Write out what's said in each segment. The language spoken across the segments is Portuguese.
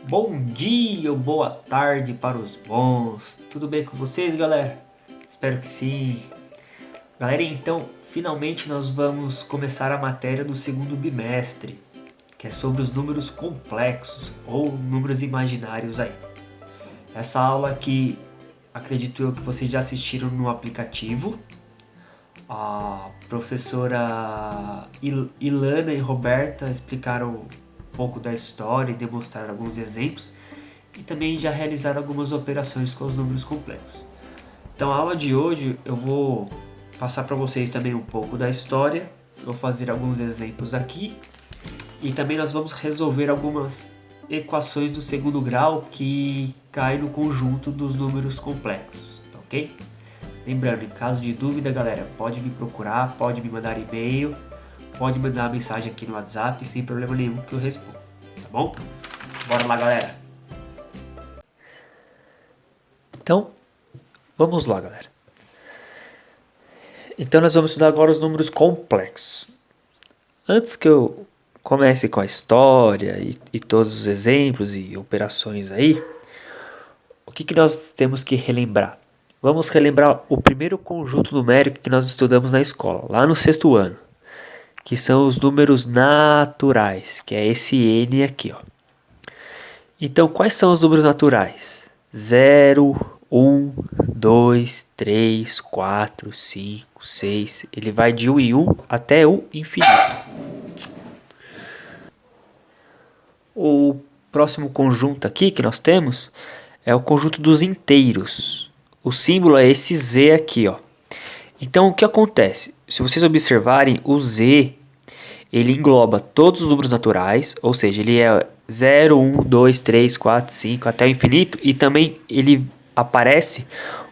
Bom dia ou boa tarde para os bons. Tudo bem com vocês, galera? Espero que sim. Galera, então, finalmente nós vamos começar a matéria do segundo bimestre, que é sobre os números complexos ou números imaginários aí. Essa aula aqui, acredito eu que vocês já assistiram no aplicativo. A professora Ilana e Roberta explicaram um pouco da história e demonstraram alguns exemplos e também já realizaram algumas operações com os números complexos. Então a aula de hoje eu vou passar para vocês também um pouco da história, vou fazer alguns exemplos aqui e também nós vamos resolver algumas equações do segundo grau que caem no conjunto dos números complexos, tá ok? Lembrando, em caso de dúvida, galera, pode me procurar, pode me mandar e-mail, pode mandar mensagem aqui no WhatsApp, sem problema nenhum que eu respondo, tá bom? Bora lá, galera! Então, vamos lá, galera. Então nós vamos estudar agora os números complexos. Antes que eu comece com a história e todos os exemplos e operações aí, o que nós temos que relembrar? Vamos relembrar o primeiro conjunto numérico que nós estudamos na escola, lá no sexto ano, que são os números naturais, que é esse N aqui, ó. Então, quais são os números naturais? 0, 1, 2, 3, 4, 5, 6. Ele vai de 1 em 1 até o infinito. O próximo conjunto aqui que nós temos é o conjunto dos inteiros. O símbolo é esse Z aqui, ó. Então, o que acontece? Se vocês observarem, o Z ele engloba todos os números naturais, ou seja, ele é 0, 1, 2, 3, 4, 5 até o infinito, e também ele aparece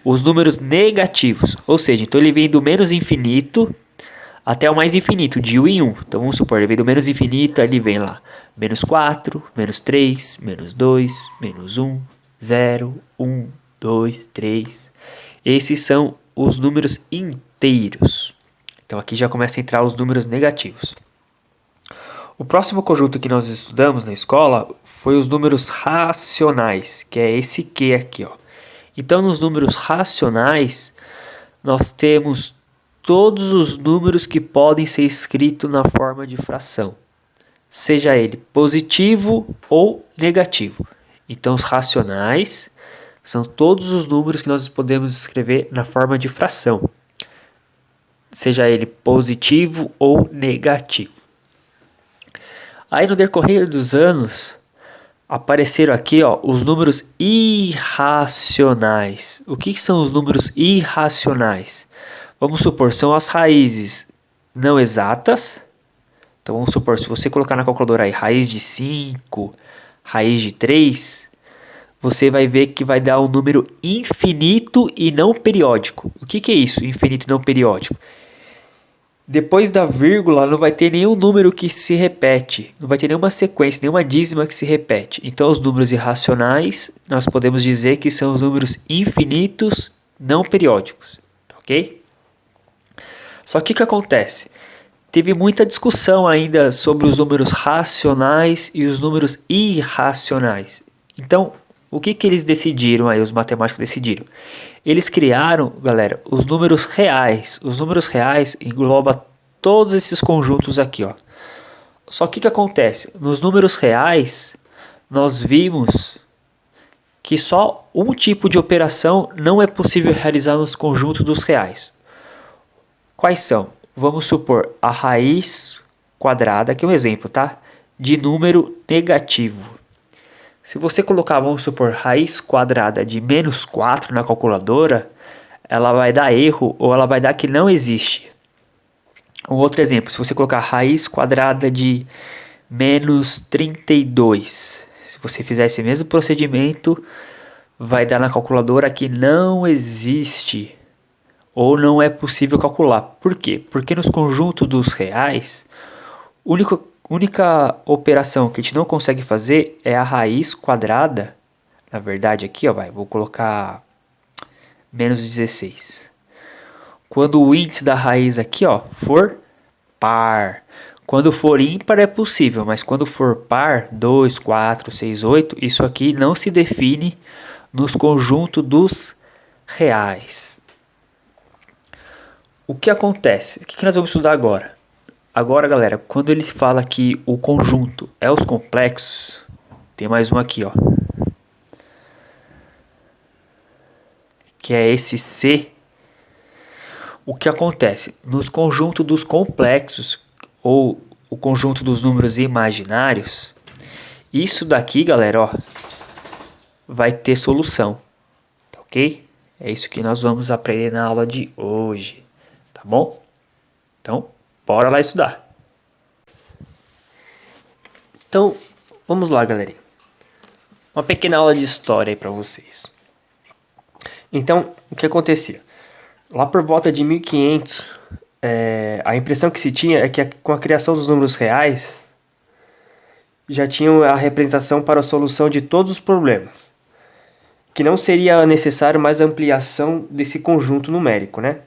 os números negativos, ou seja, então ele vem do menos infinito até o mais infinito, de 1 em 1. Então vamos supor, ele vem do menos infinito, aí ele vem lá, menos 4, menos 3, menos 2, menos 1, 0, 1, 2, 3. Esses são os números inteiros. Então aqui já começa a entrar os números negativos. O próximo conjunto que nós estudamos na escola foi os números racionais, que é esse Q aqui, ó. Então, nos números racionais, nós temos todos os números que podem ser escritos na forma de fração, seja ele positivo ou negativo. Então, os racionais são todos os números que nós podemos escrever na forma de fração, seja ele positivo ou negativo. Aí no decorrer dos anos apareceram aqui, ó, os números irracionais. O que são os números irracionais? Vamos supor, são as raízes não exatas. Então vamos supor, se você colocar na calculadora aí raiz de 5, raiz de 3, você vai ver que vai dar um número infinito e não periódico. O que é isso, infinito e não periódico? Depois da vírgula não vai ter nenhum número que se repete, não vai ter nenhuma sequência, nenhuma dízima que se repete. Então os números irracionais nós podemos dizer que são os números infinitos não periódicos, ok? Só que o que acontece? Teve muita discussão ainda sobre os números racionais e os números irracionais. Então, o que eles decidiram aí, os matemáticos decidiram? Eles criaram, galera, os números reais. Os números reais englobam todos esses conjuntos aqui, ó. Só que o que acontece? Nos números reais, nós vimos que só um tipo de operação não é possível realizar nos conjuntos dos reais. Quais são? Vamos supor a raiz quadrada, aqui é um exemplo, tá? De número negativo. Se você colocar, vamos supor, raiz quadrada de menos 4 na calculadora, ela vai dar erro ou ela vai dar que não existe. Um outro exemplo, se você colocar raiz quadrada de menos 32, se você fizer esse mesmo procedimento, vai dar na calculadora que não existe ou não é possível calcular. Por quê? Porque nos conjuntos dos reais, única operação que a gente não consegue fazer é a raiz quadrada. Na verdade aqui, ó, vou colocar menos 16. Quando o índice da raiz aqui, ó, for par. Quando for ímpar é possível, mas quando for par, 2, 4, 6, 8, isso aqui não se define nos conjuntos dos reais. O que acontece? O que nós vamos estudar agora? Agora, galera, quando ele fala que o conjunto é os complexos, tem mais um aqui, ó, que é esse C. O que acontece? Nos conjuntos dos complexos, ou o conjunto dos números imaginários, isso daqui, galera, ó, vai ter solução, tá ok? É isso que nós vamos aprender na aula de hoje, tá bom? Então, bora lá estudar. Então, vamos lá, galerinha. Uma pequena aula de história aí para vocês. Então, o que acontecia? Lá por volta de 1500, a impressão que se tinha é que com a criação dos números reais, já tinham a representação para a solução de todos os problemas. Que não seria necessário mais ampliação desse conjunto numérico, né?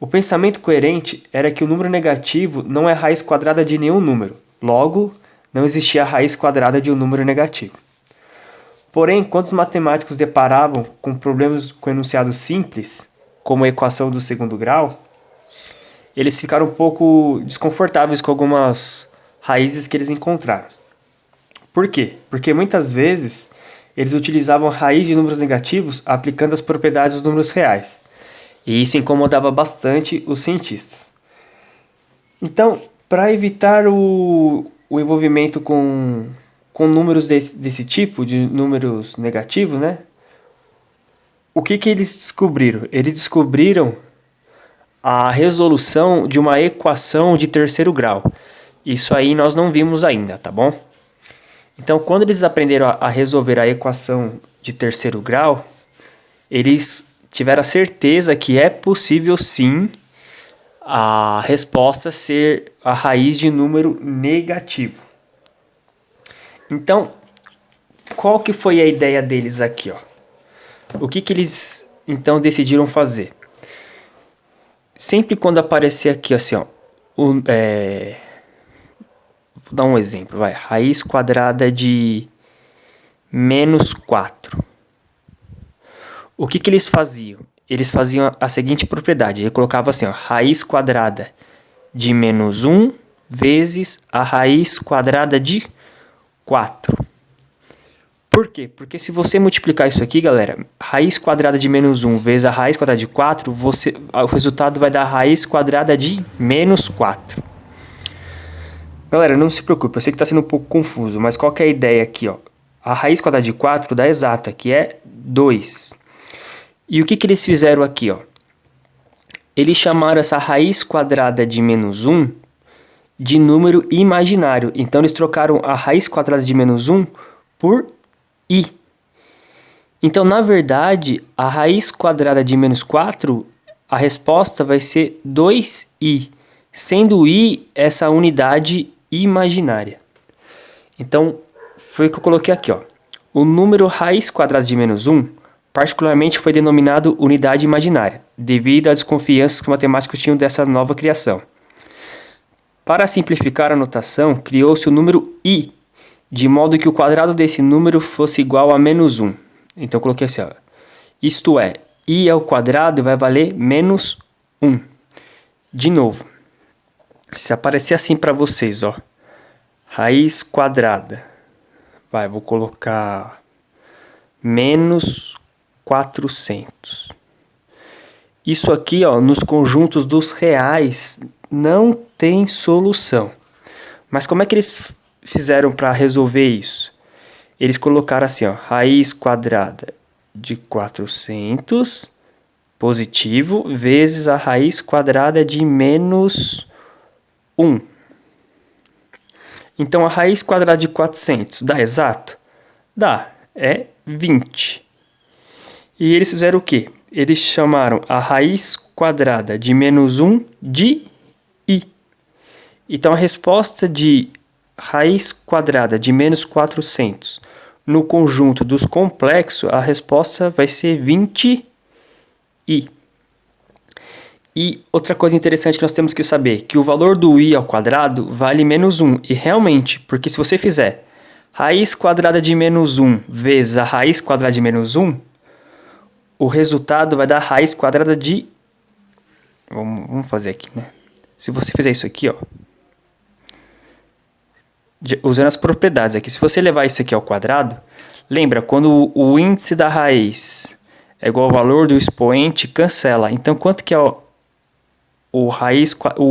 O pensamento coerente era que o número negativo não é raiz quadrada de nenhum número. Logo, não existia a raiz quadrada de um número negativo. Porém, quando os matemáticos deparavam com problemas com enunciados simples, como a equação do segundo grau, eles ficaram um pouco desconfortáveis com algumas raízes que eles encontraram. Por quê? Porque muitas vezes eles utilizavam a raiz de números negativos aplicando as propriedades dos números reais. E isso incomodava bastante os cientistas. Então, para evitar o envolvimento com números desse tipo, de números negativos, né? O que eles descobriram? Eles descobriram a resolução de uma equação de terceiro grau. Isso aí nós não vimos ainda, tá bom? Então, quando eles aprenderam a resolver a equação de terceiro grau, eles tiveram a certeza que é possível sim a resposta ser a raiz de número negativo. Então, qual que foi a ideia deles aqui, ó? O que eles então decidiram fazer? Sempre quando aparecer aqui assim, ó, vou dar um exemplo, vai, raiz quadrada de menos 4. O que eles faziam? Eles faziam a seguinte propriedade, ele colocava assim, ó, raiz quadrada de menos 1 vezes a raiz quadrada de 4. Por quê? Porque se você multiplicar isso aqui, galera, raiz quadrada de menos 1 vezes a raiz quadrada de 4, o resultado vai dar raiz quadrada de menos 4. Galera, não se preocupe, eu sei que está sendo um pouco confuso, mas qual que é a ideia aqui, ó? A raiz quadrada de 4 dá exata, que é 2. E o que eles fizeram aqui, ó? Eles chamaram essa raiz quadrada de menos 1 de número imaginário. Então, eles trocaram a raiz quadrada de menos 1 por i. Então, na verdade, a raiz quadrada de menos 4, a resposta vai ser 2i, sendo i essa unidade imaginária. Então, foi o que eu coloquei aqui, ó. O número raiz quadrada de menos 1, particularmente, foi denominado unidade imaginária, devido à desconfiança que os matemáticos tinham dessa nova criação. Para simplificar a notação, criou-se o número i, de modo que o quadrado desse número fosse igual a menos 1. Então, eu coloquei assim, ó. Isto é, i ao quadrado vai valer menos 1. De novo, se aparecer assim para vocês, ó, raiz quadrada, vou colocar menos 400. Isso aqui, ó, nos conjuntos dos reais não tem solução. Mas como é que eles fizeram para resolver isso? Eles colocaram assim, ó, raiz quadrada de 400 positivo vezes a raiz quadrada de menos 1. Então, a raiz quadrada de 400 dá exato? Dá, é 20. E eles fizeram o quê? Eles chamaram a raiz quadrada de menos 1 de i. Então, a resposta de raiz quadrada de menos 400 no conjunto dos complexos, a resposta vai ser 20i. E outra coisa interessante que nós temos que saber, que o valor do i ao quadrado vale menos 1. E realmente, porque se você fizer raiz quadrada de menos 1 vezes a raiz quadrada de menos 1, o resultado vai dar raiz quadrada de... Vamos fazer aqui, né? Se você fizer isso aqui, ó, usando as propriedades aqui, se você levar isso aqui ao quadrado, lembra, quando o índice da raiz é igual ao valor do expoente, cancela. Então, quanto que é o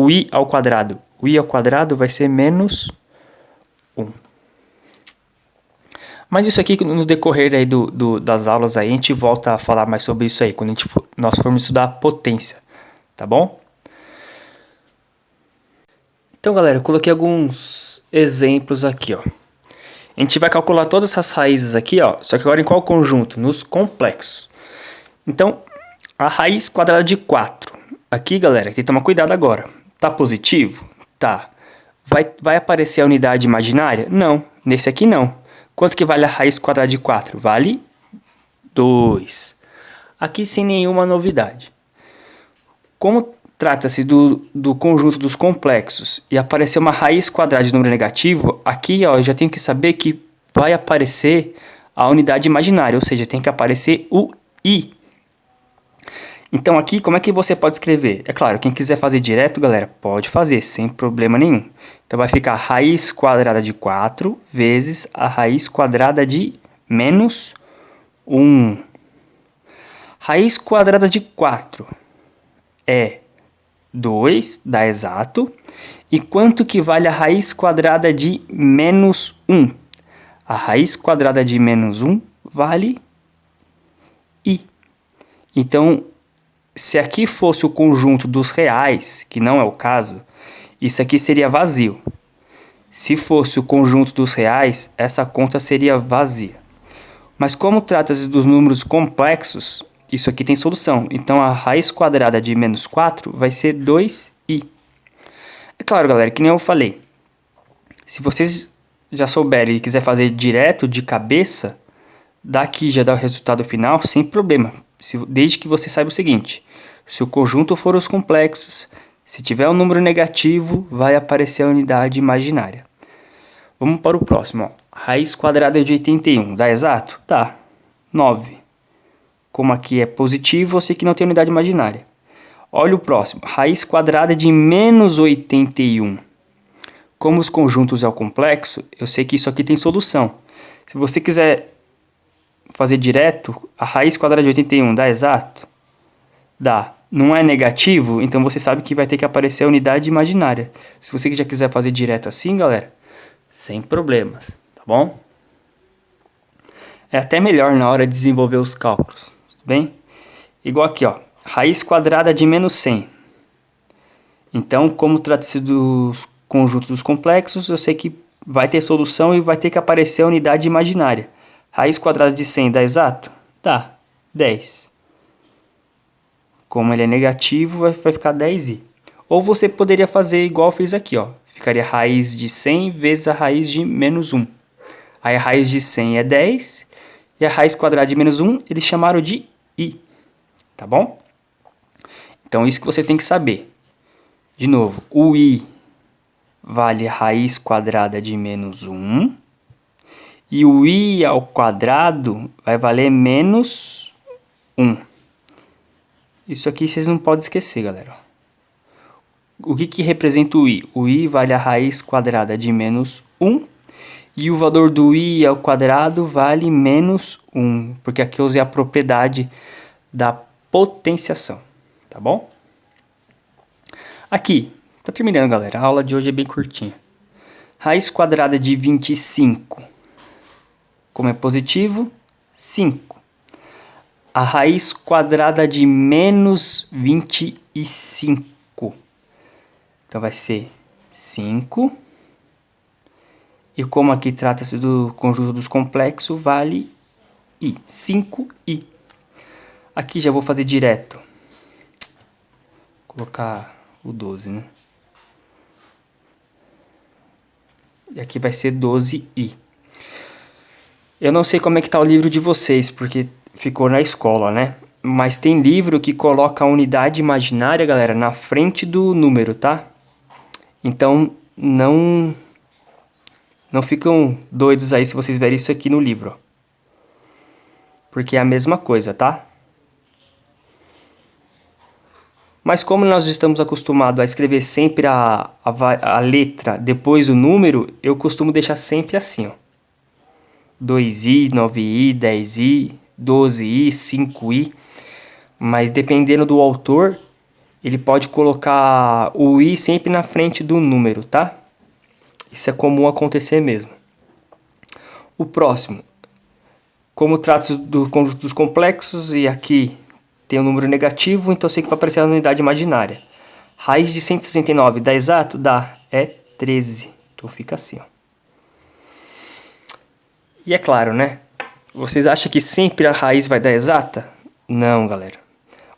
i ao quadrado? O i ao quadrado vai ser menos 1. Mas isso aqui, no decorrer aí das aulas, aí, a gente volta a falar mais sobre isso aí, quando nós formos estudar a potência, tá bom? Então, galera, eu coloquei alguns exemplos aqui, ó. A gente vai calcular todas essas raízes aqui, ó, só que agora em qual conjunto? Nos complexos. Então, a raiz quadrada de 4. Aqui, galera, tem que tomar cuidado agora. Tá positivo? Tá. Vai aparecer a unidade imaginária? Não. Nesse aqui, não. Quanto que vale a raiz quadrada de 4? Vale 2. Aqui sem nenhuma novidade. Como trata-se do conjunto dos complexos e aparecer uma raiz quadrada de número negativo, aqui ó, eu já tenho que saber que vai aparecer a unidade imaginária, ou seja, tem que aparecer o i. Então aqui, como é que você pode escrever? É claro, quem quiser fazer direto, galera, pode fazer, sem problema nenhum. Então vai ficar raiz quadrada de 4 vezes a raiz quadrada de menos 1. Raiz quadrada de 4 é 2, dá exato. E quanto que vale a raiz quadrada de menos 1? A raiz quadrada de menos 1 vale i. Então, se aqui fosse o conjunto dos reais, que não é o caso, isso aqui seria vazio. Se fosse o conjunto dos reais, essa conta seria vazia. Mas como trata-se dos números complexos, isso aqui tem solução. Então, a raiz quadrada de menos 4 vai ser 2i. É claro, galera, que nem eu falei. Se vocês já souberem e quiser fazer direto de cabeça, daqui já dá o resultado final sem problema. Desde que você saiba o seguinte: se o conjunto for os complexos, se tiver um número negativo, vai aparecer a unidade imaginária. Vamos para o próximo. Ó. Raiz quadrada de 81. Dá exato? Dá. 9. Como aqui é positivo, eu sei que não tem unidade imaginária. Olha o próximo. Raiz quadrada de menos 81. Como os conjuntos é o complexo, eu sei que isso aqui tem solução. Se você quiser fazer direto, a raiz quadrada de 81 dá exato? Dá. Não é negativo, então você sabe que vai ter que aparecer a unidade imaginária. Se você já quiser fazer direto assim, galera, sem problemas, tá bom? É até melhor na hora de desenvolver os cálculos, tudo bem? Igual aqui, ó, raiz quadrada de menos 100. Então, como trata-se dos conjuntos dos complexos, eu sei que vai ter solução e vai ter que aparecer a unidade imaginária. Raiz quadrada de 100 dá exato? Dá, 10. Como ele é negativo, vai ficar 10i. Ou você poderia fazer igual eu fiz aqui, ó. Ficaria raiz de 100 vezes a raiz de menos 1. Aí a raiz de 100 é 10 e a raiz quadrada de menos 1 eles chamaram de i. Tá bom? Então isso que vocês têm que saber. De novo, o i vale a raiz quadrada de menos 1. E o i ao quadrado vai valer menos 1. Isso aqui vocês não podem esquecer, galera. O que representa o i? O i vale a raiz quadrada de menos 1. E o valor do i ao quadrado vale menos 1. Porque aqui eu usei a propriedade da potenciação. Tá bom? Aqui, tá terminando, galera. A aula de hoje é bem curtinha. Raiz quadrada de 25. Como é positivo, 5. A raiz quadrada de menos 25. Então vai ser 5. E como aqui trata-se do conjunto dos complexos, vale i. 5i. Aqui já vou fazer direto. Vou colocar o 12, né? E aqui vai ser 12i. Eu não sei como é que tá o livro de vocês, porque ficou na escola, né? Mas tem livro que coloca a unidade imaginária, galera, na frente do número, tá? Então, não ficam doidos aí se vocês verem isso aqui no livro, ó. Porque é a mesma coisa, tá? Mas como nós estamos acostumados a escrever sempre a letra depois do número, eu costumo deixar sempre assim, ó. 2i, 9i, 10i, 12i, 5i. Mas dependendo do autor, ele pode colocar o i sempre na frente do número, tá? Isso é comum acontecer mesmo. O próximo. Como trata-se do conjunto dos complexos, e aqui tem um número negativo, então eu sei que vai aparecer a unidade imaginária. Raiz de 169 dá exato? Dá. É 13. Então fica assim, ó. E é claro, né? Vocês acham que sempre a raiz vai dar exata? Não, galera.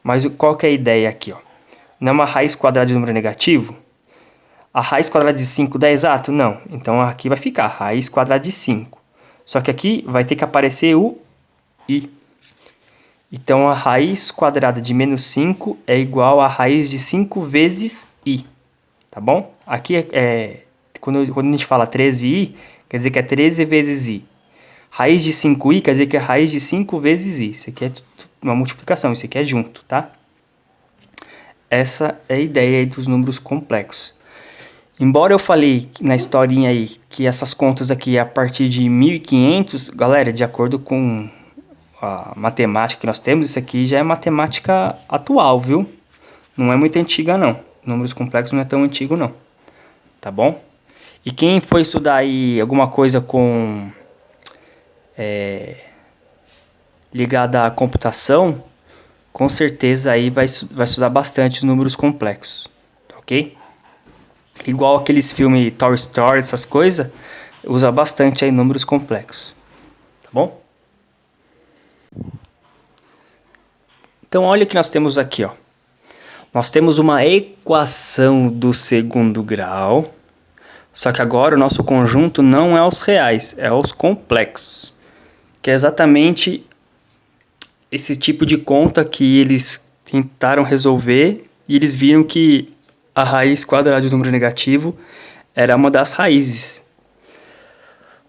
Mas qual que é a ideia aqui, ó? Não é uma raiz quadrada de número negativo? A raiz quadrada de 5 dá exato? Não. Então aqui vai ficar raiz quadrada de 5. Só que aqui vai ter que aparecer o i. Então, a raiz quadrada de menos 5 é igual a raiz de 5 vezes i, tá bom? Aqui, quando a gente fala 13i, quer dizer que é 13 vezes i. Raiz de 5i quer dizer que é raiz de 5 vezes i. Isso aqui é uma multiplicação, isso aqui é junto, tá? Essa é a ideia aí dos números complexos. Embora eu falei na historinha aí que essas contas aqui é a partir de 1500, galera, de acordo com a matemática que nós temos, isso aqui já é matemática atual, viu? Não é muito antiga, não. Números complexos não é tão antigo, não. Tá bom? E quem for estudar aí alguma coisa com ligada à computação, com certeza aí vai estudar bastante os números complexos, tá ok? Igual aqueles filmes Toy Story, essas coisas, usa bastante aí números complexos, tá bom? Então olha o que nós temos aqui, ó. Nós temos uma equação do segundo grau, só que agora o nosso conjunto não é os reais, é os complexos, que é exatamente esse tipo de conta que eles tentaram resolver e eles viram que a raiz quadrada de número negativo era uma das raízes.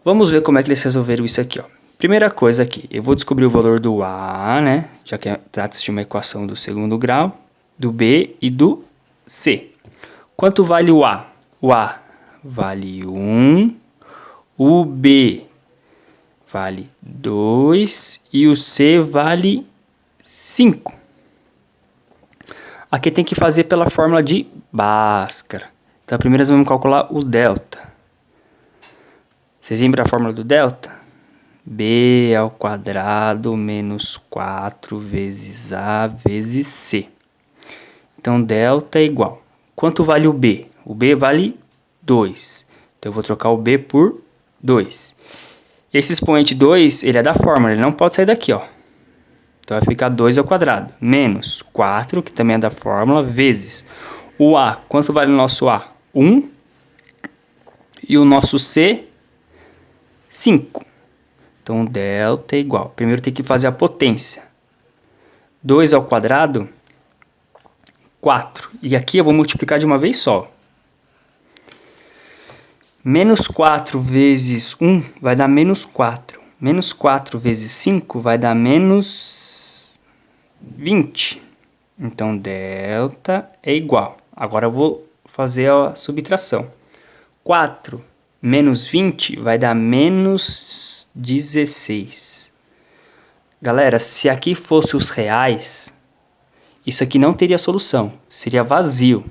Vamos ver como é que eles resolveram isso aqui, ó. Primeira coisa aqui, eu vou descobrir o valor do A, né? Já que trata-se de uma equação do segundo grau, do B e do C. Quanto vale o A? O A vale 1, o B vale 2 e o C vale 5. Aqui tem que fazer pela fórmula de Bhaskara. Então, primeiro nós vamos calcular o delta. Vocês lembram a fórmula do delta? B ao quadrado menos 4 vezes A vezes C. Então, delta é igual. Quanto vale o B? O B vale 2. Então, eu vou trocar o B por 2. Esse expoente 2, ele é da fórmula, ele não pode sair daqui, ó. Então, vai ficar 2 ao quadrado, menos 4, que também é da fórmula, vezes o A. Quanto vale o nosso A? 1. E o nosso C, 5. Então, delta é igual. Primeiro tem que fazer a potência. 2 ao quadrado, 4. E aqui eu vou multiplicar de uma vez só. Menos 4 vezes 1 vai dar menos 4. Menos 4 vezes 5 vai dar menos 20. Então, delta é igual. Agora eu vou fazer a subtração. 4 menos 20 vai dar menos 16. Galera, se aqui fosse os reais, isso aqui não teria solução. Seria vazio.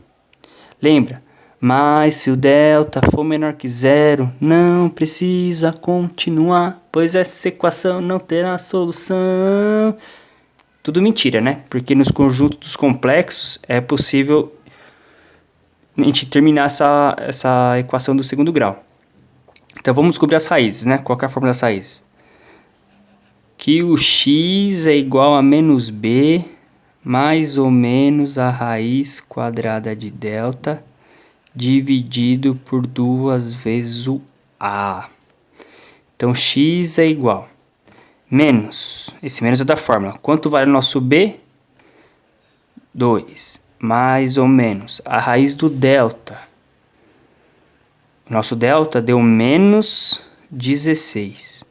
Lembra? Mas se o delta for menor que zero, não precisa continuar, pois essa equação não terá solução. Tudo mentira, né? Porque nos conjuntos dos complexos é possível a gente terminar essa equação do segundo grau. Então vamos descobrir as raízes, né? Qual que é a fórmula das raízes? Que o x é igual a menos b mais ou menos a raiz quadrada de delta dividido por 2 vezes o a. Então, x é igual menos. Esse menos é da fórmula. Quanto vale o nosso B? 2. Mais ou menos. A raiz do delta. O nosso delta deu menos 16.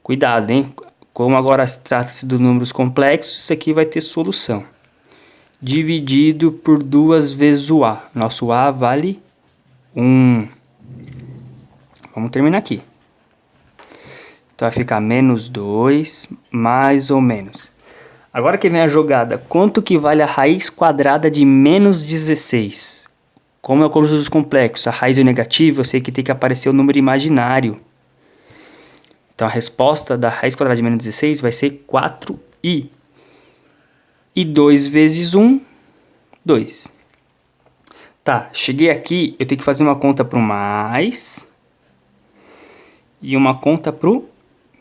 Cuidado, hein? Como agora trata-se de números complexos, isso aqui vai ter solução. Dividido por 2 vezes o A. Nosso A vale 1. Vamos terminar aqui. Então vai ficar menos 2, mais ou menos. Agora que vem a jogada, quanto que vale a raiz quadrada de menos 16? Como é o conjunto dos complexos, a raiz é negativa, eu sei que tem que aparecer o número imaginário. Então a resposta da raiz quadrada de menos 16 vai ser 4i. E 2 vezes 1, 2. Tá, cheguei aqui, eu tenho que fazer uma conta para o mais e uma conta para o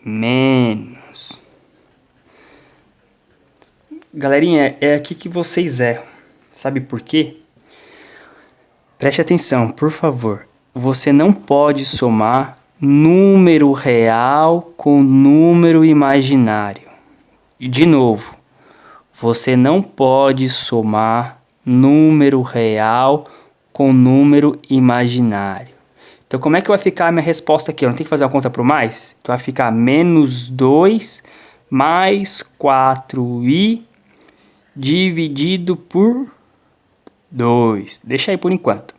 menos. Galerinha, é aqui que vocês erram. Sabe por quê? Preste atenção, por favor. Você não pode somar número real com número imaginário. E de novo, você não pode somar número real com número imaginário. Então, como é que vai ficar a minha resposta aqui? Eu não tenho que fazer a conta para o mais? Então, vai ficar menos 2 mais 4i dividido por 2. Deixa aí por enquanto.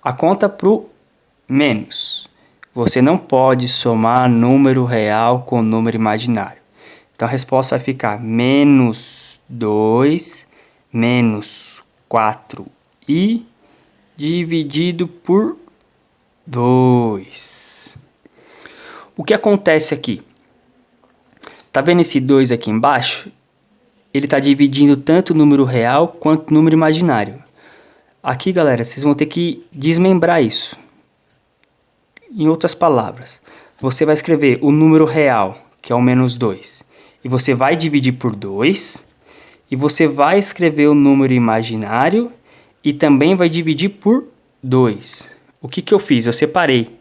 A conta para o menos. Você não pode somar número real com número imaginário. Então, a resposta vai ficar menos 2 menos 4i dividido por 2. O que acontece aqui? Tá vendo esse 2 aqui embaixo? Ele está dividindo tanto o número real quanto o número imaginário. Aqui, galera, vocês vão ter que desmembrar isso. Em outras palavras, você vai escrever o número real, que é o menos 2, e você vai dividir por 2, e você vai escrever o número imaginário e também vai dividir por 2. O que eu fiz? Eu separei.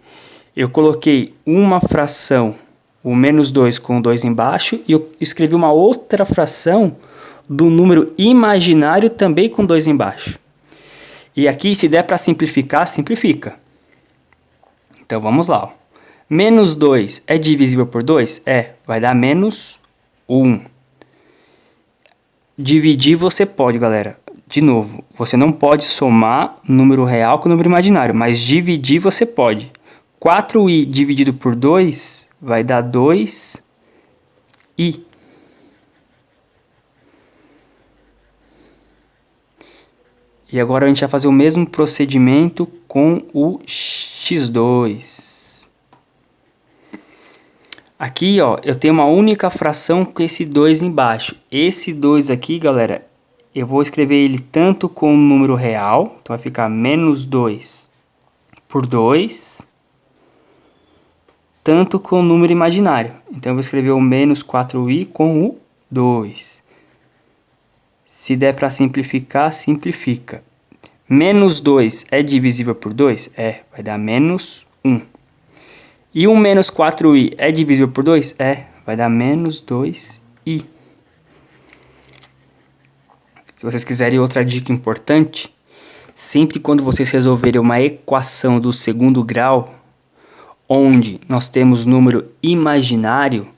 Eu coloquei uma fração, o menos 2 com 2 embaixo, e eu escrevi uma outra fração do número imaginário também com 2 embaixo. E aqui, se der para simplificar, simplifica. Então, vamos lá. Ó. Menos 2 é divisível por 2? É, vai dar menos 1. Dividir você pode, galera. De novo, você não pode somar número real com número imaginário, mas dividir você pode. 4i dividido por 2 vai dar 2i. E agora a gente vai fazer o mesmo procedimento com o x2. Aqui, ó, eu tenho uma única fração com esse 2 embaixo. Esse 2 aqui, galera, eu vou escrever ele tanto com o número real, então vai ficar menos 2 por 2, tanto com o número imaginário. Então eu vou escrever o menos 4i com o 2. Se der para simplificar, simplifica. Menos 2 é divisível por 2? É, vai dar menos 1. E o menos 4i é divisível por 2? É, vai dar menos 2i. Se vocês quiserem outra dica importante, sempre quando vocês resolverem uma equação do segundo grau, onde nós temos número imaginário,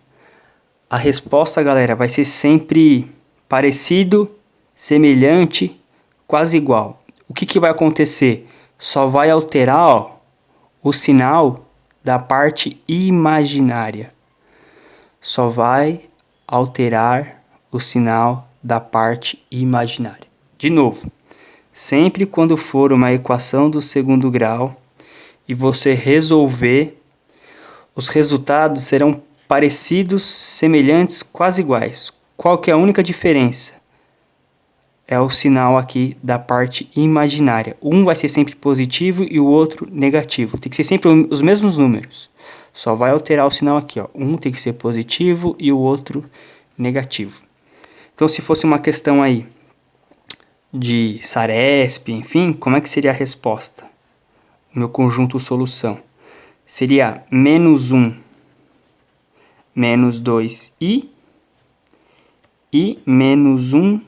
a resposta, galera, vai ser sempre parecido, semelhante, quase igual. O que vai acontecer? Só vai alterar, ó, o sinal da parte imaginária. Só vai alterar o sinal da parte imaginária. De novo, sempre quando for uma equação do segundo grau e você resolver, os resultados serão parecidos, semelhantes, quase iguais. Qual que é a única diferença? É o sinal aqui da parte imaginária. Um vai ser sempre positivo e o outro negativo. Tem que ser sempre os mesmos números. Só vai alterar o sinal aqui, ó. Um tem que ser positivo e o outro negativo. Então, se fosse uma questão aí de Saresp, enfim, como é que seria a resposta? O meu conjunto solução seria menos 1 menos 2i e menos 1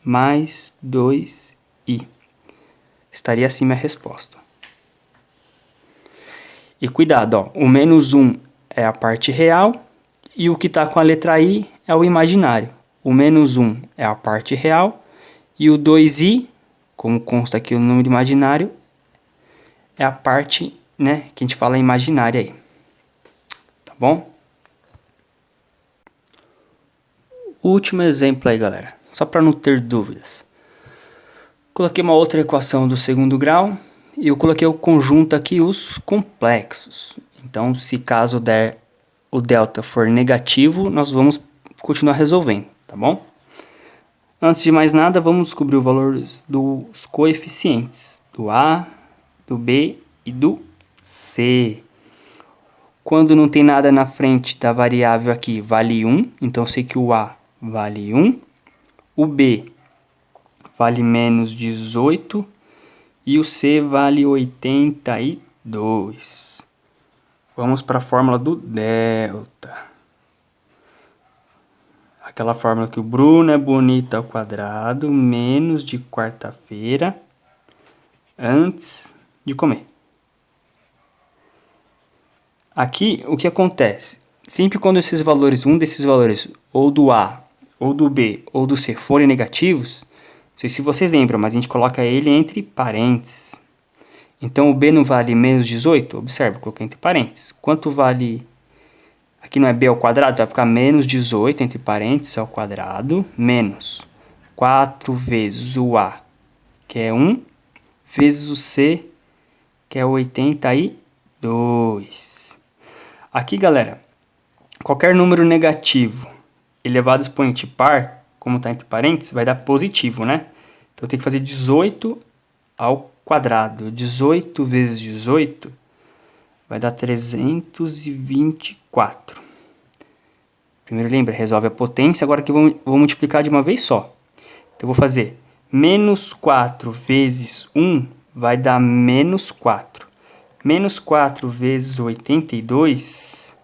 mais 2i. Estaria assim minha resposta. E cuidado, ó, o menos 1 é a parte real e o que está com a letra i é o imaginário. O menos 1 é a parte real e o 2i, como consta aqui o número imaginário, é a parte, né, que a gente fala imaginária aí. Tá bom? O último exemplo aí, galera, só para não ter dúvidas. Coloquei uma outra equação do segundo grau e eu coloquei o conjunto aqui, os complexos. Então, se caso der o delta for negativo, nós vamos continuar resolvendo, tá bom? Antes de mais nada, vamos descobrir o valor dos coeficientes do A, do B e do C. Quando não tem nada na frente da variável aqui, vale 1. Então, eu sei que o A vale 1. O B vale menos 18. E o C vale 82. Vamos para a fórmula do delta. Aquela fórmula que o Bruno é bonito ao quadrado, menos de quarta-feira, antes de comer. Aqui, o que acontece? Sempre quando esses valores, um desses valores, ou do A, ou do B, ou do C, forem negativos, não sei se vocês lembram, mas a gente coloca ele entre parênteses. Então, o B não vale menos 18? Observe, coloquei entre parênteses. Quanto vale... Aqui não é B ao quadrado, vai ficar menos 18 entre parênteses ao quadrado, menos 4 vezes o A, que é 1, vezes o C, que é 82. Aqui, galera, qualquer número negativo elevado a expoente par, como está entre parênteses, vai dar positivo, né? Então, eu tenho que fazer 18 ao quadrado. 18 vezes 18 vai dar 324. Primeiro lembra, resolve a potência, agora que eu vou multiplicar de uma vez só. Então, eu vou fazer menos 4 vezes 1 vai dar menos 4. Menos 4 vezes 82,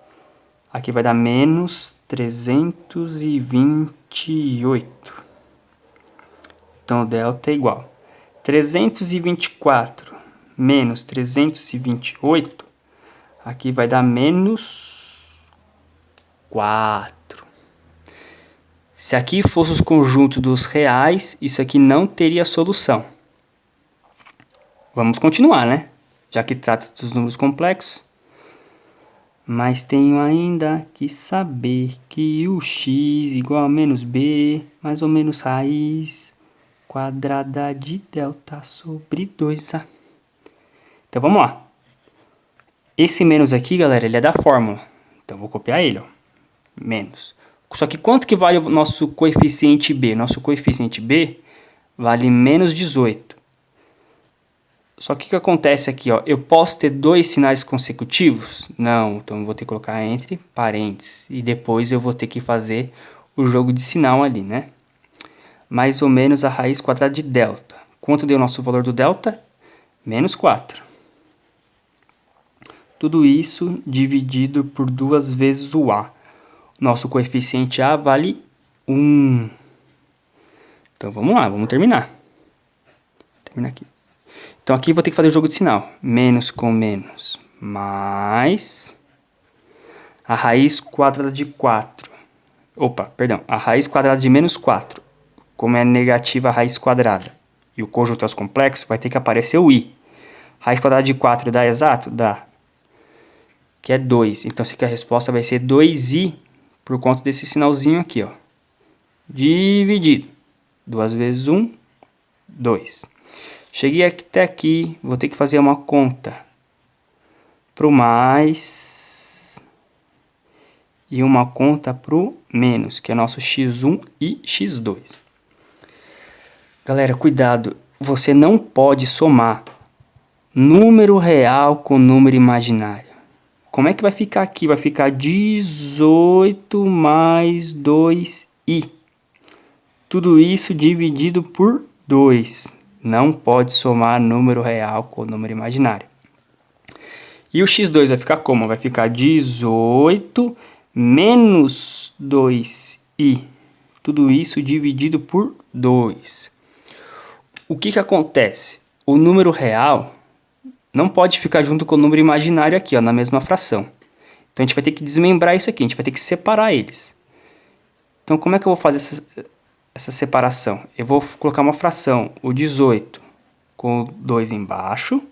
aqui vai dar menos 328. Então, o delta é igual. 324 menos 328, aqui vai dar menos 4. Se aqui fosse os conjuntos dos reais, isso aqui não teria solução. Vamos continuar, né? Já que trata dos números complexos. Mas tenho ainda que saber que o x igual a menos b, mais ou menos raiz quadrada de delta sobre 2a. Então, vamos lá. Esse menos aqui, galera, ele é da fórmula. Então, vou copiar ele, ó. Menos. Só que quanto que vale o nosso coeficiente b? Nosso coeficiente b vale menos 18. Só que o que acontece aqui, ó? Eu posso ter dois sinais consecutivos? Não, então eu vou ter que colocar entre parênteses. E depois eu vou ter que fazer o jogo de sinal ali, né? Mais ou menos a raiz quadrada de delta. Quanto deu o nosso valor do delta? Menos 4. Tudo isso dividido por 2 vezes o A. Nosso coeficiente A vale 1. Então, vamos lá, vamos terminar. Terminar aqui. Então, aqui vou ter que fazer o jogo de sinal. Menos com menos, mais a raiz quadrada de 4. Opa, perdão. A raiz quadrada de menos 4. Como é negativa a raiz quadrada e o conjunto aos complexos, vai ter que aparecer o i. Raiz quadrada de 4 dá exato? Dá. Que é 2. Então, a resposta vai ser 2i por conta desse sinalzinho aqui, ó. Dividido. 2 vezes 1, 2. Cheguei até aqui, vou ter que fazer uma conta pro mais e uma conta pro menos, que é nosso x1 e x2. Galera, cuidado, você não pode somar número real com número imaginário. Como é que vai ficar aqui? Vai ficar 18 mais 2i. Tudo isso dividido por 2. Não pode somar número real com número imaginário. E o x2 vai ficar como? Vai ficar 18 menos 2i. Tudo isso dividido por 2. O que acontece? O número real não pode ficar junto com o número imaginário aqui, ó, na mesma fração. Então a gente vai ter que desmembrar isso aqui, a gente vai ter que separar eles. Então como é que eu vou fazer essa separação? Eu vou colocar uma fração, o 18, com o 2 embaixo.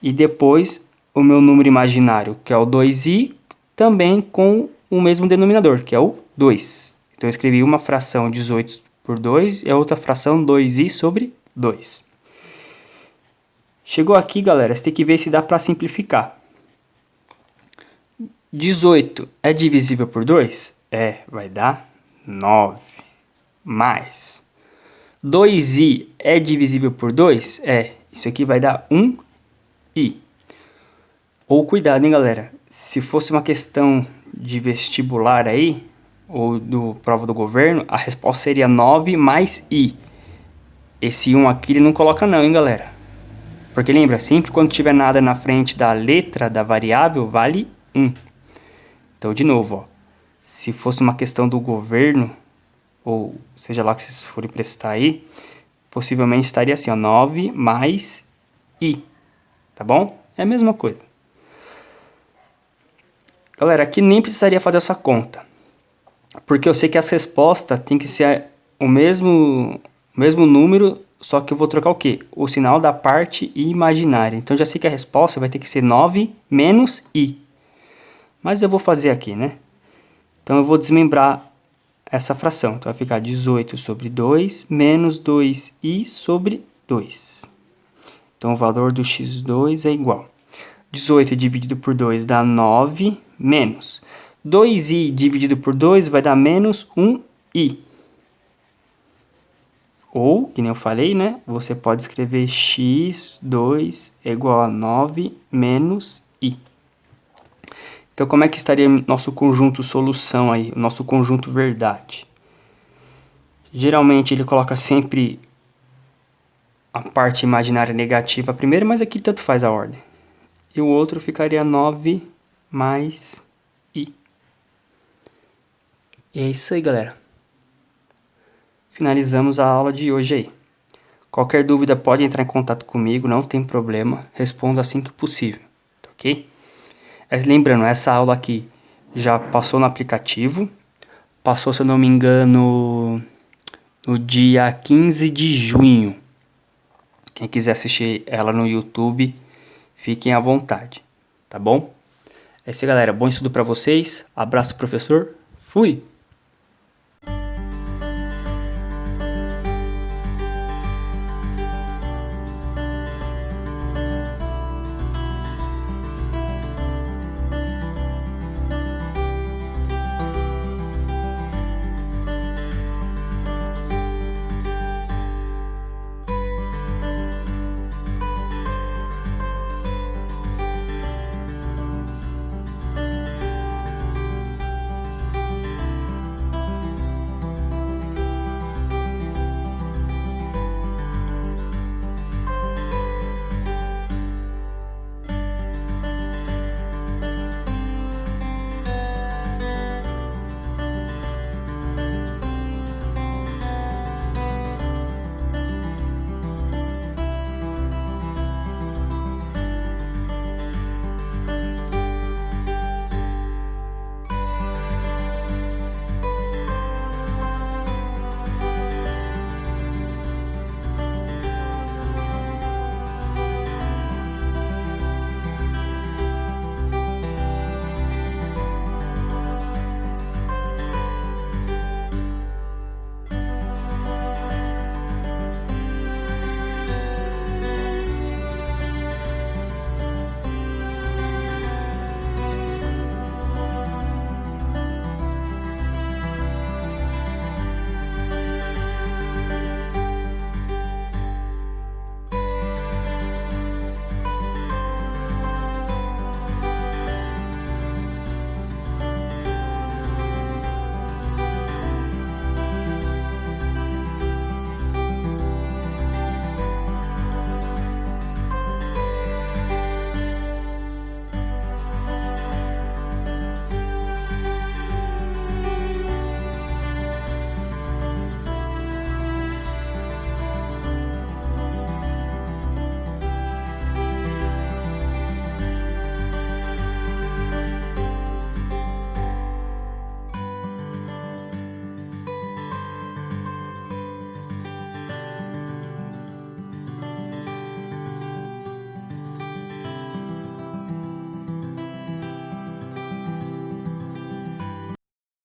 E depois o meu número imaginário, que é o 2i, também com o mesmo denominador, que é o 2. Então eu escrevi uma fração 18 por 2 e a outra fração 2i sobre 2. Chegou aqui, galera, você tem que ver se dá para simplificar. 18 é divisível por 2? É, vai dar 9. Mais 2i é divisível por 2? É, isso aqui vai dar 1i. Ou cuidado, hein, galera, se fosse uma questão de vestibular aí, ou do prova do governo, a resposta seria 9 mais i. Esse 1 aqui ele não coloca não, hein, galera. Porque lembra, sempre quando tiver nada na frente da letra da variável, vale 1. Então, de novo, ó, se fosse uma questão do governo, ou seja lá que vocês forem prestar aí, possivelmente estaria assim, ó, 9 mais i. Tá bom? É a mesma coisa. Galera, aqui nem precisaria fazer essa conta. Porque eu sei que essa resposta tem que ser o mesmo número, só que eu vou trocar o quê? O sinal da parte imaginária. Então, já sei que a resposta vai ter que ser 9 menos i. Mas eu vou fazer aqui, né? Então, eu vou desmembrar essa fração. Então, vai ficar 18 sobre 2 menos 2i sobre 2. Então, o valor do x2 é igual. 18 dividido por 2 dá 9 menos 2i dividido por 2 vai dar menos 1i. Ou, que nem eu falei, né? Você pode escrever x2 é igual a 9 menos i. Então, como é que estaria nosso conjunto solução aí, o nosso conjunto verdade? Geralmente, ele coloca sempre a parte imaginária negativa primeiro, mas aqui tanto faz a ordem. E o outro ficaria 9 mais i. E é isso aí, galera. Finalizamos a aula de hoje aí. Qualquer dúvida pode entrar em contato comigo, não tem problema. Respondo assim que possível, ok? Mas lembrando, essa aula aqui já passou no aplicativo. Passou, se eu não me engano, no dia 15 de junho. Quem quiser assistir ela no YouTube, fiquem à vontade, tá bom? É isso aí, galera. Bom estudo para vocês. Abraço, professor. Fui!